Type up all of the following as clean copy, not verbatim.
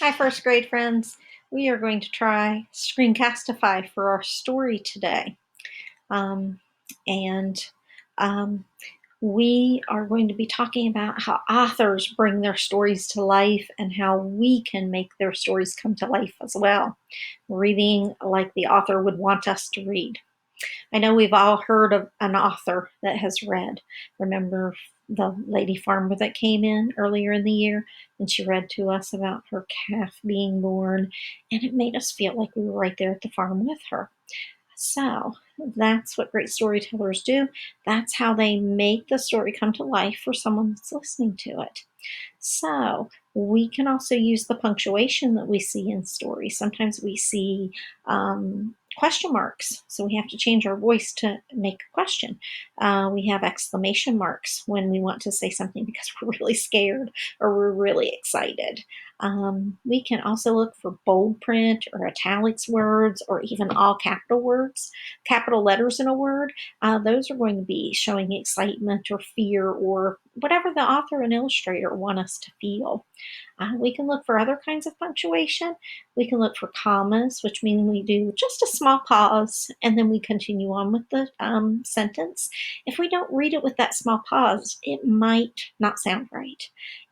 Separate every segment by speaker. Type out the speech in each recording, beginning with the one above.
Speaker 1: Hi, first grade friends. We are going to try Screencastify for our story today. Um, and um, we are going to be talking about how authors bring their stories to life and how we can make their stories come to life as well, reading like the author would want us to read. I know we've all heard of an author that has read. Remember the lady farmer that came in earlier in the year and she read to us about her calf being born, and it made us feel like we were right there at the farm with her. So that's what great storytellers do. That's how they make the story come to life for someone that's listening to it. So we can also use the punctuation that we see in stories. Sometimes we see question marks, so we have to change our voice to make a question. We have exclamation marks when we want to say something because we're really scared or we're really excited. We can also look for bold print or italics words or even all capital words, capital letters in a word. Those are going to be showing excitement or fear or whatever the author and illustrator want us to feel. We can look for other kinds of punctuation. We can look for commas, which mean we do just a small pause and then we continue on with the sentence. If we don't read it with that small pause, it might not sound right.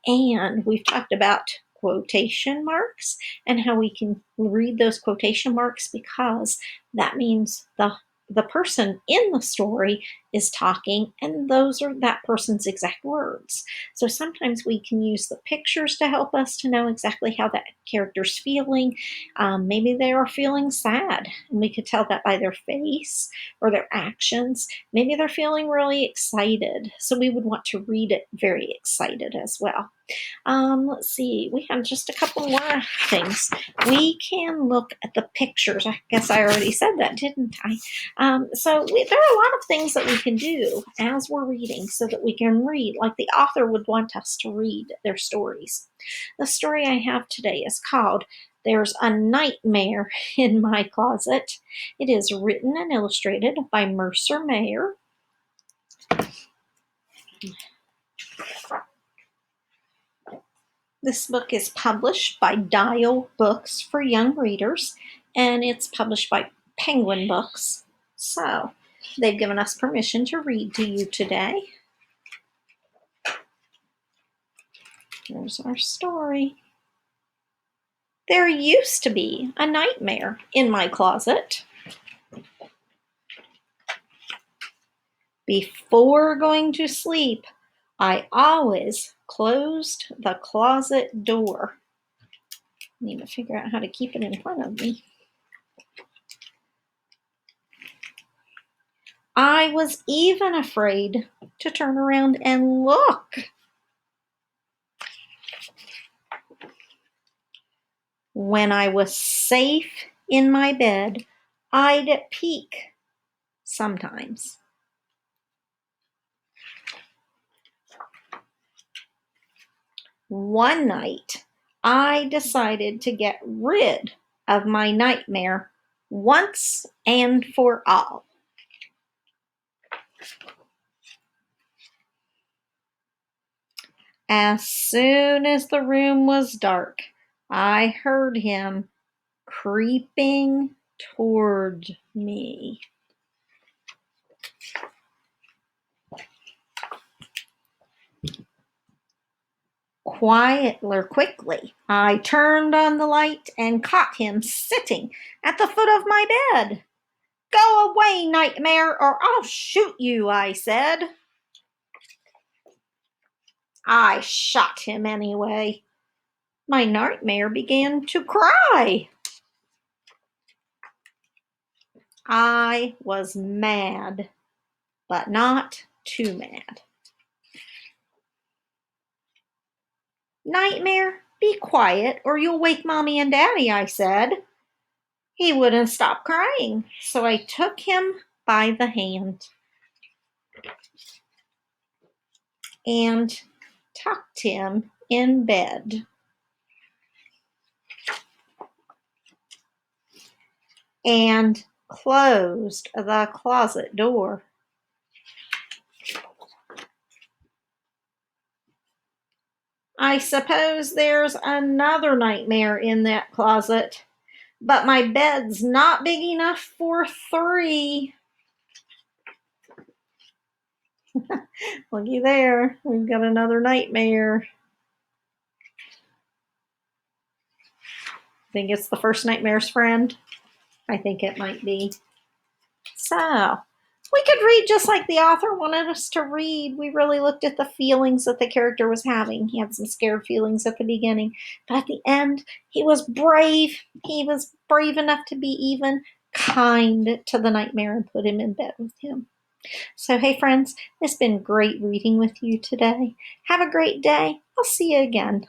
Speaker 1: And we've talked about quotation marks and how we can read those quotation marks because that means the person in the story is talking and those are that person's exact words. So sometimes we can use the pictures to help us to know exactly how that character's feeling. Maybe they are feeling sad and we could tell that by their face or their actions. Maybe they're feeling really excited, so we would want to read it very excited as well. Let's see, we have just a couple more things. We can look at the pictures. I guess I already said that, didn't I? There are a lot of things that we can do as we're reading so that we can read like the author would want us to read their stories. The story I have today is called There's a Nightmare in My Closet. It is written and illustrated by Mercer Mayer. This book is published by Dial Books for Young Readers, and it's published by Penguin Books. So they've given us permission to read to you today. Here's our story. There used to be a nightmare in my closet. Before going to sleep, I always closed the closet door. I need to figure out how to keep it in front of me. I was even afraid to turn around and look. When I was safe in my bed, I'd peek sometimes. One night, I decided to get rid of my nightmare once and for all. As soon as the room was dark, I heard him creeping toward me. Quickly, I turned on the light and caught him sitting at the foot of my bed. Go away, nightmare, or I'll shoot you, I said. I shot him anyway. My nightmare began to cry. I was mad, but not too mad. Nightmare, be quiet or you'll wake Mommy and Daddy, I said. He wouldn't stop crying, so I took him by the hand and tucked him in bed. And closed the closet door. I suppose there's another nightmare in that closet, but my bed's not big enough for three. Looky there, we've got another nightmare. Think it's the first nightmare's friend? I think it might be. So, we could read just like the author wanted us to read. We really looked at the feelings that the character was having. He had some scared feelings at the beginning, but at the end, he was brave. He was brave enough to be even kind to the nightmare and put him in bed with him. So, hey, friends, it's been great reading with you today. Have a great day. I'll see you again.